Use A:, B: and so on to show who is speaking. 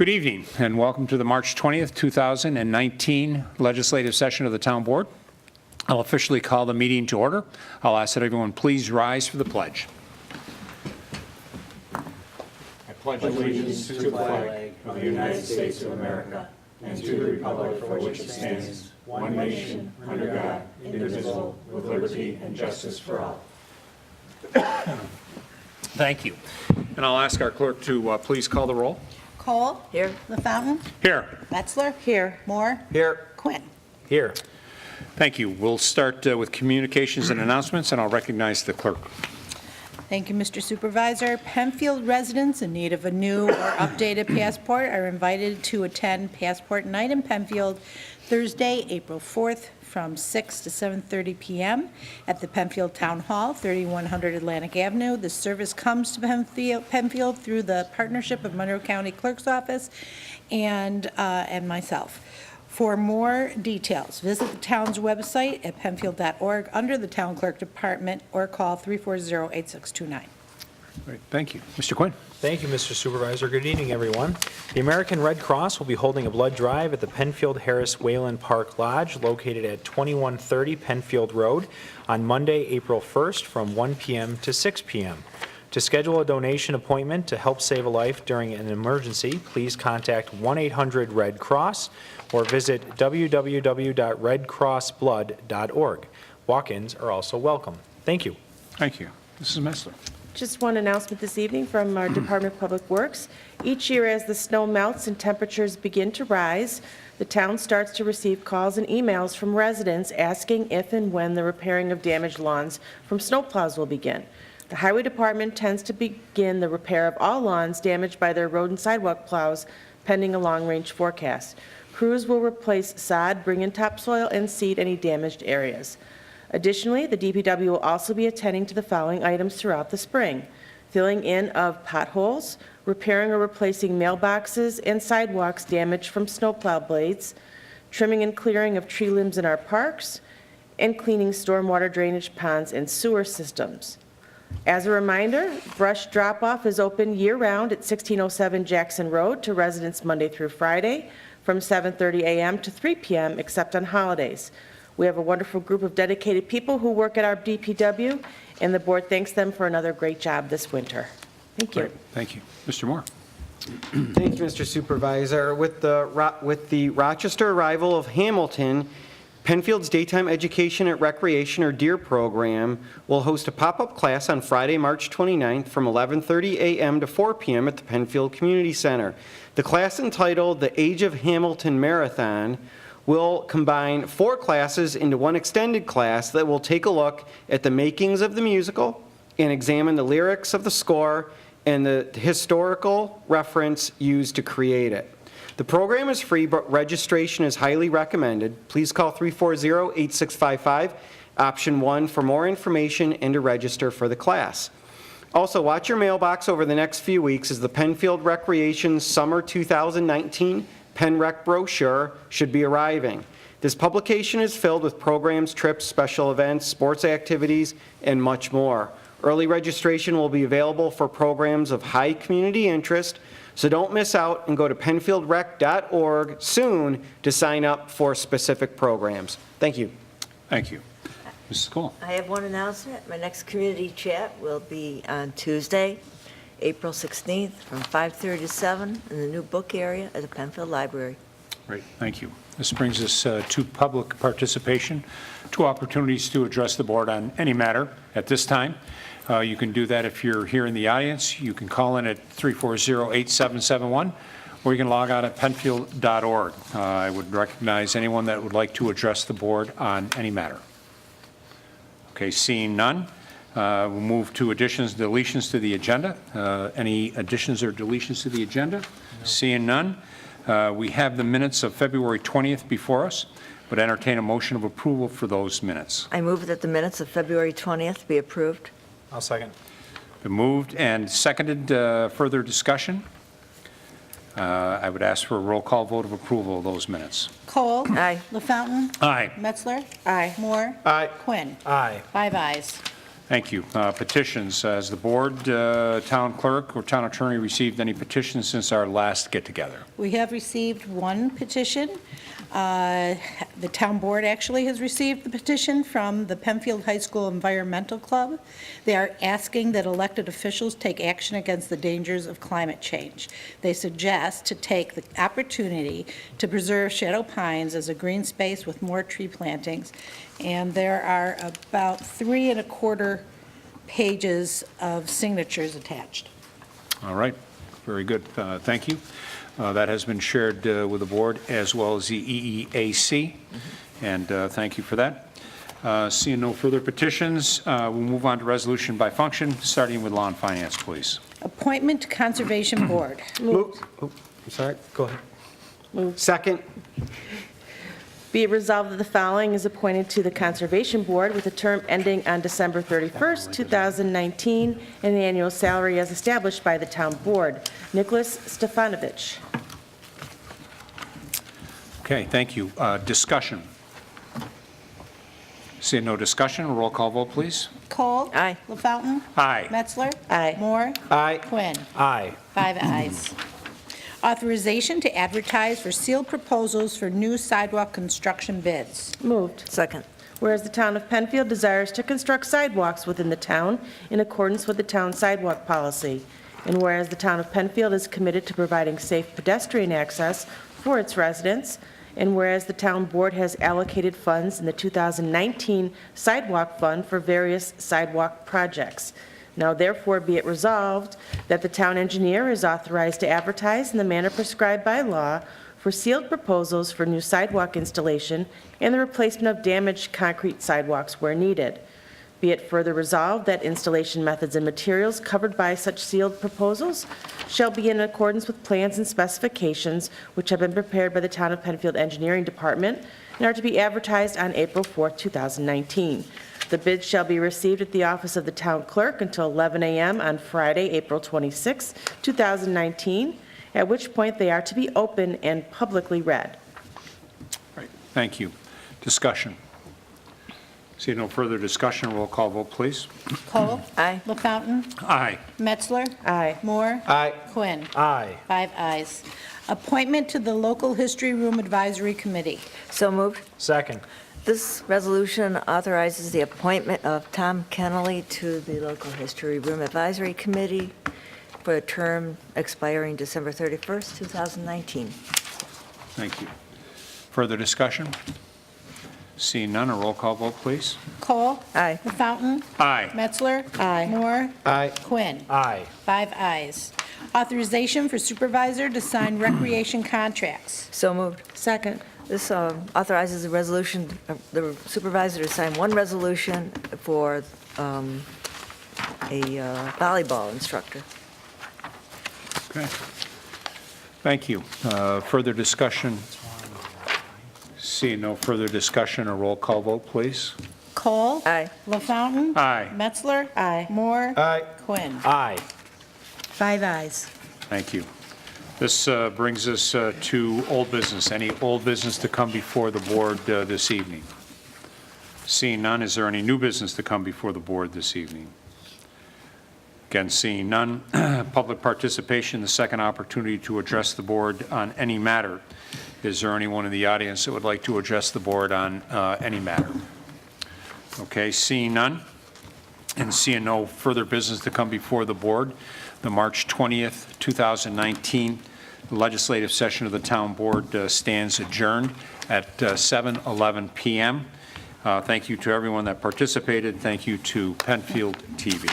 A: Good evening and welcome to the March 20th, 2019 legislative session of the Town Board. I'll officially call the meeting to order. I'll ask that everyone please rise for the pledge. I pledge allegiance to the flag of the United States of America and to the republic for which it stands, one nation, under God, indivisible, with liberty and justice for all. Thank you. And I'll ask our clerk to please call the roll.
B: Cole. Here. LaFountain.
A: Here.
B: Metzler. Here. Moore.
C: Here.
B: Quinn.
C: Here.
A: Thank you. We'll start with communications and announcements, and I'll recognize the clerk.
B: Thank you, Mr. Supervisor. Penfield residents in need of a new or updated passport are invited to attend Passport Night in Penfield Thursday, April 4th from 6 to 7:30 p.m. at the Penfield Town Hall, 3100 Atlantic Avenue. The service comes to Penfield through the partnership of Monroe County Clerk's Office and myself. For more details, visit the town's website at penfield.org under the Town Clerk Department or call 340-8629.
A: Great. Thank you. Mr. Quinn.
C: Thank you, Mr. Supervisor. Good evening, everyone. The American Red Cross will be holding a blood drive at the Penfield Harris Wayland Park Lodge located at 2130 Penfield Road on Monday, April 1st from 1 p.m. to 6 p.m. To schedule a donation appointment to help save a life during an emergency, please contact 1-800-RED-CROSS or visit www.redcrossblood.org. Walk-ins are also welcome. Thank you.
A: Thank you. Mrs. Metzler.
D: Just one announcement this evening from our Department of Public Works. Each year as the snow melts and temperatures begin to rise, the town starts to receive calls and emails from residents asking if and when the repairing of damaged lawns from snowplows will begin. The Highway Department tends to begin the repair of all lawns damaged by their road and sidewalk plows pending a long-range forecast. Crews will replace sod, bring in topsoil, and seed any damaged areas. Additionally, the DPW will also be attending to the following items throughout the spring: filling in of potholes, repairing or replacing mailboxes and sidewalks damaged from snowplow blades, trimming and clearing of tree limbs in our parks, and cleaning stormwater drainage ponds and sewer systems. As a reminder, brush drop-off is open year-round at 1607 Jackson Road to residents Monday through Friday from 7:30 a.m. to 3 p.m. except on holidays. We have a wonderful group of dedicated people who work at our DPW, and the board thanks them for another great job this winter. Thank you.
A: Great. Thank you. Mr. Moore.
E: Thank you, Mr. Supervisor. With the Rochester arrival of Hamilton, Penfield's Daytime Education and Recreation, or DEAR program, will host a pop-up class on Friday, March 29th from 11:30 a.m. to 4 p.m. at the Penfield Community Center. The class, entitled The Age of Hamilton Marathon, will combine 4 classes into one extended class that will take a look at the makings of the musical and examine the lyrics of the score and the historical reference used to create it. The program is free, but registration is highly recommended. Please call 340-8655, option 1, for more information and to register for the class. Also, watch your mailbox over the next few weeks as the Penfield Recreation Summer 2019 PenRec brochure should be arriving. This publication is filled with programs, trips, special events, sports activities, and much more. Early registration will be available for programs of high community interest, so don't miss out and go to penfieldrec.org soon to sign up for specific programs. Thank you.
A: Thank you. Mrs. Cole.
F: I have one announcement. My next community chat will be on Tuesday, April 16th from 5:30 to 7 in the new book area at the Penfield Library.
A: Great. Thank you. This brings us to public participation, 2 opportunities to address the board on any matter at this time. You can do that if you're here in the audience. You can call in at 340-8771, or you can log on at penfield.org. I would recognize anyone that would like to address the board on any matter. Okay, seeing none, we'll move to additions, deletions to the agenda. Any additions or deletions to the agenda? No. Seeing none, we have the minutes of February 20th before us, but entertain a motion of approval for those minutes.
F: I move that the minutes of February 20th be approved.
C: I'll second.
A: Been moved and seconded. Further discussion? I would ask for a roll call vote of approval of those minutes.
B: Cole.
F: Aye.
B: LaFountain.
A: Aye.
B: Metzler.
D: Aye.
B: Moore.
E: Aye.
B: Quinn.
C: Aye.
B: 5 ayes.
A: Thank you. Petitions, has the board, town clerk, or town attorney received any petitions since our last get-together?
B: We have received one petition. The town board actually has received the petition from the Penfield High School Environmental Club. They are asking that elected officials take action against the dangers of climate change. They suggest to take the opportunity to preserve Shadow Pines as a green space with more tree plantings. And there are about 3 1/4 pages of signatures attached.
A: All right, very good. Thank you. That has been shared with the board as well as the EEAC, and thank you for that. Seeing no further petitions, we'll move on to resolution by function, starting with Law and Finance, please.
B: Appointment to Conservation Board.
E: Move. Oh, I'm sorry.
C: Go ahead.
E: Second.
D: Be it resolved that the following is appointed to the Conservation Board with a term ending on December 31st, 2019, and an annual salary as established by the town board. Nicholas Stefanovich.
A: Okay, thank you. Discussion. Seeing no discussion, roll call vote, please.
B: Cole.
F: Aye.
B: LaFountain.
A: Aye.
B: Metzler.
D: Aye.
B: Moore.
E: Aye.
B: Quinn.
C: Aye.
B: 5 ayes. Authorization to advertise for sealed proposals for new sidewalk construction bids.
D: Moved.
F: Second.
D: Whereas the town of Penfield desires to construct sidewalks within the town in accordance with the town sidewalk policy, and whereas the town of Penfield is committed to providing safe pedestrian access for its residents, and whereas the town board has allocated funds in the 2019 sidewalk fund for various sidewalk projects. Now therefore be it resolved that the town engineer is authorized to advertise in the manner prescribed by law for sealed proposals for new sidewalk installation and the replacement of damaged concrete sidewalks where needed. Be it further resolved that installation methods and materials covered by such sealed proposals shall be in accordance with plans and specifications which have been prepared by the Town of Penfield Engineering Department and are to be advertised on April 4th, 2019. The bids shall be received at the office of the town clerk until 11 a.m. on Friday, April 26, 2019, at which point they are to be open and publicly read.
A: Right, thank you. Discussion. Seeing no further discussion, roll call vote, please.
B: Cole.
F: Aye.
B: LaFountain.
A: Aye.
B: Metzler.
D: Aye.
B: Moore.
E: Aye.
B: Quinn.
C: Aye.
B: 5 ayes. Appointment to the Local History Room Advisory Committee.
F: So moved.
C: Second.
F: This resolution authorizes the appointment of Tom Kennelly to the Local History Room Advisory Committee for a term expiring December 31st, 2019.
A: Thank you. Further discussion? Seeing none, a roll call vote, please.
B: Cole.
F: Aye.
B: LaFountain.
A: Aye.
B: Metzler.
D: Aye.
B: Moore.
E: Aye.
B: Quinn.
C: Aye.
B: 5 ayes. Authorization for supervisor to sign recreation contracts.
F: So moved.
D: Second.
F: This authorizes the supervisor to sign one resolution for a volleyball instructor.
A: Okay. Thank you. Further discussion? Seeing no further discussion, a roll call vote, please.
B: Cole.
F: Aye.
B: LaFountain.
A: Aye.
B: Metzler.
D: Aye.
B: Moore.
E: Aye.
B: Quinn.
C: Aye.
B: 5 ayes.
A: Thank you. This brings us to old business. Any old business to come before the board this evening? Seeing none, is there any new business to come before the board this evening? Again, seeing none, public participation, the second opportunity to address the board on any matter. Is there anyone in the audience that would like to address the board on any matter? Okay, seeing none, and seeing no further business to come before the board, the March 20th, 2019 legislative session of the town board stands adjourned at 7:11 p.m. Thank you to everyone that participated. Thank you to Penfield TV.